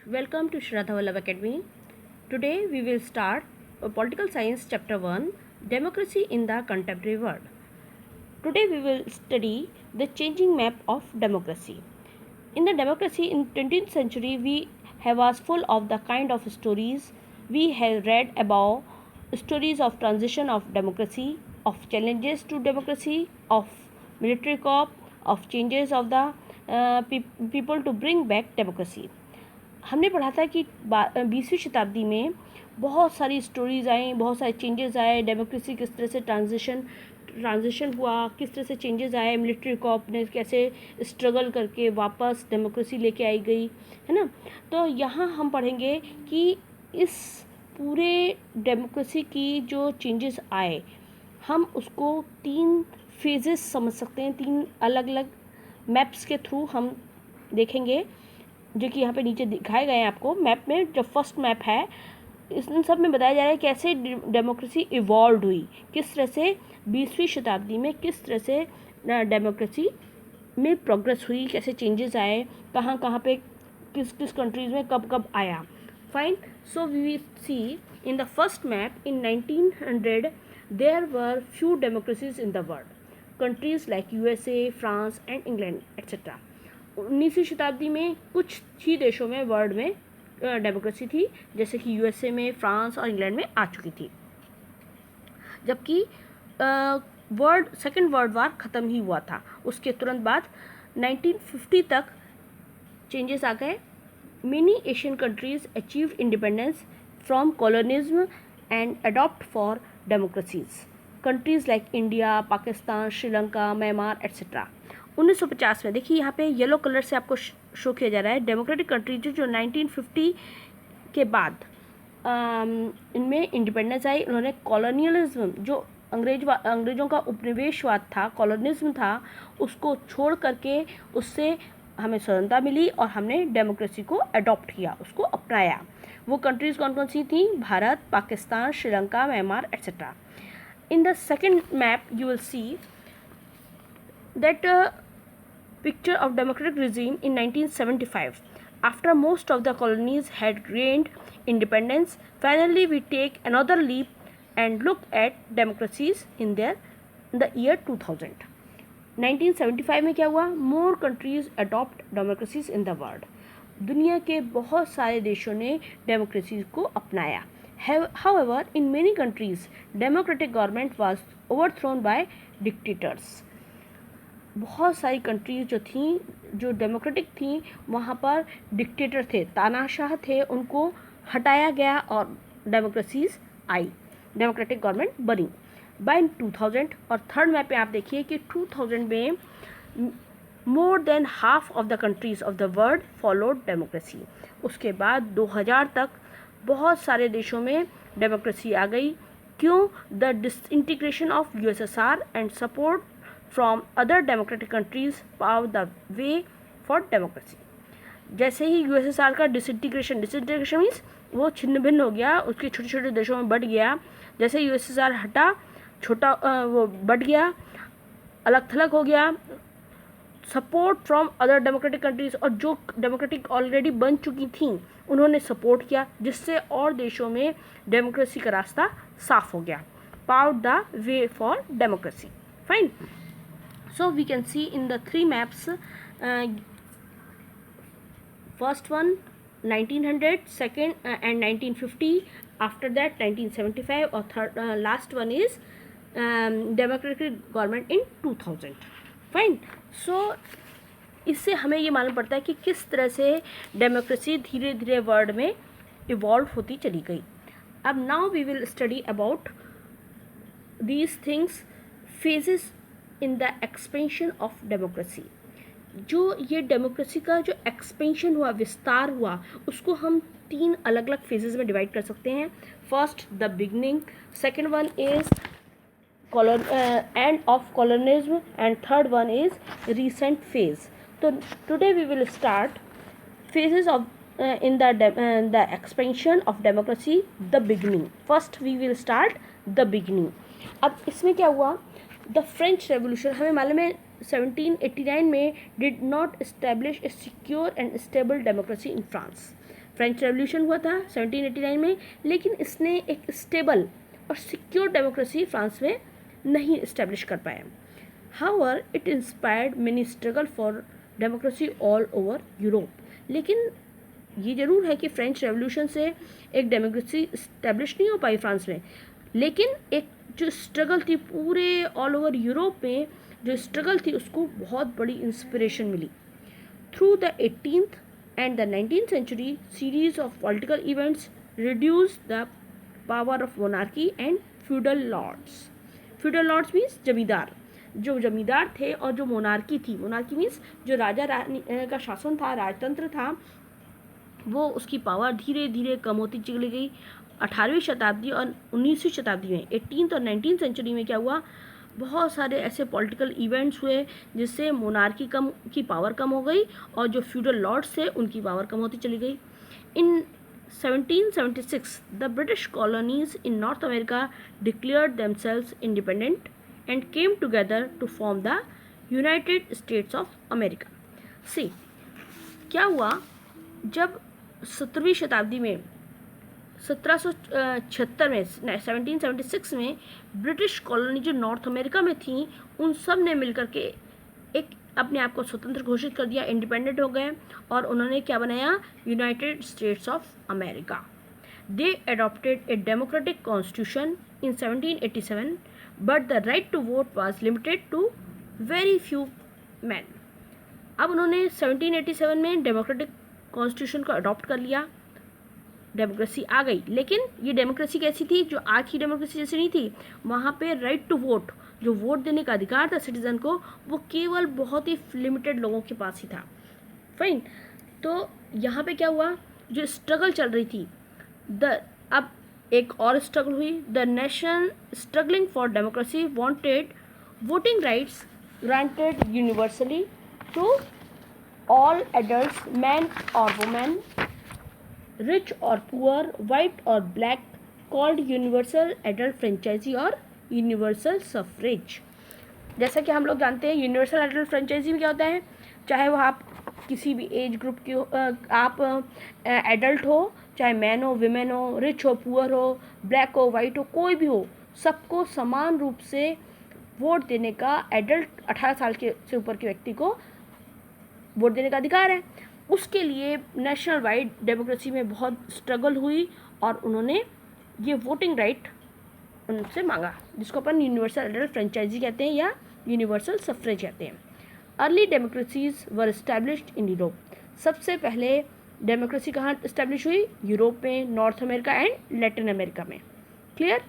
Welcome to Shraddha Vallabh Academy. Today we will start Political Science Chapter 1 Democracy in the Contemporary World. Today we will study the changing map of democracy. In the democracy in 20th century we have was full of the kind of stories we have read about stories of transition of democracy, of challenges to democracy, of military coup, of changes of the people to bring back democracy. हमने पढ़ा था कि 20वीं शताब्दी में बहुत सारी stories I, बहुत सारे चेंजेस आए, डेमोक्रेसी किस तरह से ट्रांजिशन हुआ, किस तरह से चेंजेस आए, मिलिट्री कॉप ने कैसे स्ट्रगल करके वापस डेमोक्रेसी लेके आई गई, है ना। तो यहाँ हम पढ़ेंगे कि इस पूरे डेमोक्रेसी की जो चेंजेस आए हम उसको 3 फेजेस समझ सकते हैं, 3 अलग अलग मैप्स के थ्रू हम देखेंगे, जो कि यहाँ पे नीचे दिखाए गए हैं आपको मैप में। जो फर्स्ट मैप है इन सब में बताया जा रहा है कैसे डेमोक्रेसी इवॉल्व हुई, किस तरह से 20वीं शताब्दी में किस तरह से डेमोक्रेसी में प्रोग्रेस हुई, कैसे चेंजेस आए, कहाँ कहाँ पे किस किस कंट्रीज़ में कब कब आया। Fine, so we see in the first map in 1900 there were few democracies in the world, countries like USA, France and England etcetera. 19वीं शताब्दी में कुछ ही देशों में वर्ल्ड में डेमोक्रेसी थी, जैसे कि यूएसए में, फ्रांस और इंग्लैंड में आ चुकी थी, जबकि सेकेंड वर्ल्ड वार ख़त्म ही हुआ था। उसके तुरंत बाद 1950 तक चेंजेस आ गए। Many Asian countries achieved independence from colonialism and adopt for democracies, countries like India, Pakistan, Sri Lanka, Myanmar etcetera. 1950 में देखिए यहाँ पे येलो कलर से आपको शो किया जा रहा है डेमोक्रेटिक कंट्रीज जो 1950 के बाद इनमें इंडिपेंडेंस आई। उन्होंने कॉलोनियलिज्म, जो अंग्रेजों का उपनिवेशवाद था, कॉलोनिज्म था, उसको छोड़ करके उससे हमें स्वतंत्रता मिली और हमने डेमोक्रेसी को अडॉप्ट किया, उसको अपनाया। वो कंट्रीज़ कौन कौन सी थी? Bharat, Pakistan, Sri Lanka, Myanmar etcetera. In the second map you will see that picture of democratic regime in 1975. After most of the colonies had gained independence, finally we take another leap and look at democracies in the year 2000. 1975 में क्या हुआ? More countries adopt democracies in the world. दुनिया के बहुत सारे देशों ने democracy को अपनाया। However, in many countries, democratic government was overthrown by dictators. बहुत सारी कंट्रीज जो थी, जो डेमोक्रेटिक थी, वहाँ पर डिक्टेटर थे, तानाशाह थे, उनको हटाया गया और डेमोक्रेसीज आई, डेमोक्रेटिक गवर्नमेंट बनी बाय 2000। और थर्ड मैप पे आप देखिए कि 2000 में more than half of the countries of the world followed democracy. उसके बाद 2000 तक बहुत सारे देशों में डेमोक्रेसी आ गई। क्यों? The disintegration of USSR and support from other democratic countries paved the way for democracy. जैसे ही यूएसएसआर का डिसइंटीग्रेशन मीन्स वो छिन्न भिन्न हो गया, उसके छोटे छोटे देशों में बढ़ गया। जैसे यूएसएसआर हटा, छोटा वो बढ़ गया, अलग थलग हो गया। Support from other democratic countries, और जो डेमोक्रेटिक ऑलरेडी बन चुकी थी उन्होंने सपोर्ट किया, जिससे और देशों में डेमोक्रेसी का रास्ता साफ हो गया। paved the way for democracy. Fine. So we can see in the 3 maps, first one 1900, second and 1950, after that 1975, or third last one is democratic government in 2000. Fine. So इससे हमें ये मालूम पड़ता है कि किस तरह से डेमोक्रेसी धीरे धीरे वर्ल्ड में इवॉल्व होती चली गई। अब now we will study about these things, phases in the expansion of democracy. जो ये डेमोक्रेसी का जो एक्सपेंशन हुआ, विस्तार हुआ, उसको हम 3 अलग अलग फेजेस में डिवाइड कर सकते हैं। First the beginning, second one is end of colonialism, and third one is recent phase. तो today we will start phases of in the expansion of democracy, the beginning. First we will start the beginning. अब इसमें क्या हुआ? The French revolution, हमें मालूम है 1789 में did not establish A secure and stable democracy in France. French revolution हुआ था 1789 में, लेकिन इसने एक स्टेबल और सिक्योर डेमोक्रेसी फ्रांस में नहीं इस्टेब्लिश कर पाया। However it inspired many struggle for democracy all over Europe. लेकिन ये ज़रूर है कि फ्रेंच रेवोल्यूशन से एक डेमोक्रेसी इस्टेब्लिश नहीं हो पाई फ्रांस में, लेकिन एक जो स्ट्रगल थी पूरे ऑल ओवर यूरोप में, जो स्ट्रगल थी उसको बहुत बड़ी इंस्पिरेशन मिली। Through the 18th and the 19th century, series of political events reduced the power of monarchy and feudal lords. Feudal lords means जमींदार, जो जमींदार थे, और जो मोनार्की थी, मोनार्की मीन्स जो राजा रानी का शासन था, राजतंत्र था, वो उसकी पावर धीरे धीरे कम होती चली गई। 18वीं शताब्दी और 19वीं शताब्दी में 18th और 19th सेंचुरी में क्या हुआ, बहुत सारे ऐसे पॉलिटिकल इवेंट्स हुए जिससे मोनार्की की पावर कम हो गई और जो फ्यूडल लॉर्ड्स थे उनकी पावर कम होती चली गई। In 1776 the British colonies in North America declared themselves independent and came together to form the United States of America. See क्या हुआ, जब 17वीं शताब्दी में 1776 में 1776 में ब्रिटिश कॉलोनी जो नॉर्थ अमेरिका में थी, उन सब ने मिलकर के एक अपने आप को स्वतंत्र घोषित कर दिया, इंडिपेंडेंट हो गए, और उन्होंने क्या बनाया, United States of America. They adopted a democratic constitution in 1787, but the right to vote was limited to very few men. अब उन्होंने 1787 में डेमोक्रेटिक कॉन्स्टिट्यूशन को अडॉप्ट कर लिया, डेमोक्रेसी आ गई। लेकिन ये डेमोक्रेसी कैसी थी, जो आज की डेमोक्रेसी जैसी नहीं थी। वहाँ पे राइट टू वोट, जो वोट देने का अधिकार था सिटीजन को, वो केवल बहुत ही लिमिटेड लोगों के पास ही था। फाइन, तो यहाँ पे क्या हुआ, जो स्ट्रगल चल रही थी, अब एक और स्ट्रगल हुई। The nation struggling for democracy wanted voting rights granted universally to all adults, men और वुमेन, रिच और पुअर, वाइट और black, called universal adult franchise और यूनिवर्सल सफरेज। जैसा कि हम लोग जानते हैं, यूनिवर्सल एडल्ट फ्रेंचाइजी में क्या होता है, चाहे वो आप किसी भी एज ग्रुप की हो, आप एडल्ट हो, चाहे मैन हो, विमेन हो, रिच हो, पुअर हो, ब्लैक हो, वाइट हो, कोई भी हो, सबको समान रूप से वोट देने का, एडल्ट 18 साल के से ऊपर के व्यक्ति को वोट देने का अधिकार है। उसके लिए नेशनल वाइड डेमोक्रेसी में बहुत स्ट्रगल हुई और उन्होंने ये वोटिंग राइट उनसे मांगा, जिसको अपन यूनिवर्सल एडल्ट फ्रेंचाइजी कहते हैं या यूनिवर्सल सफरेज कहते हैं। Early democracies were established in Europe. सबसे पहले डेमोक्रेसी कहाँ इस्टेब्लिश हुई, यूरोप में, North America and Latin America में। Clear?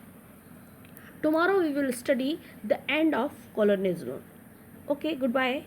Tomorrow we will study the end of colonialism. Okay, good bye.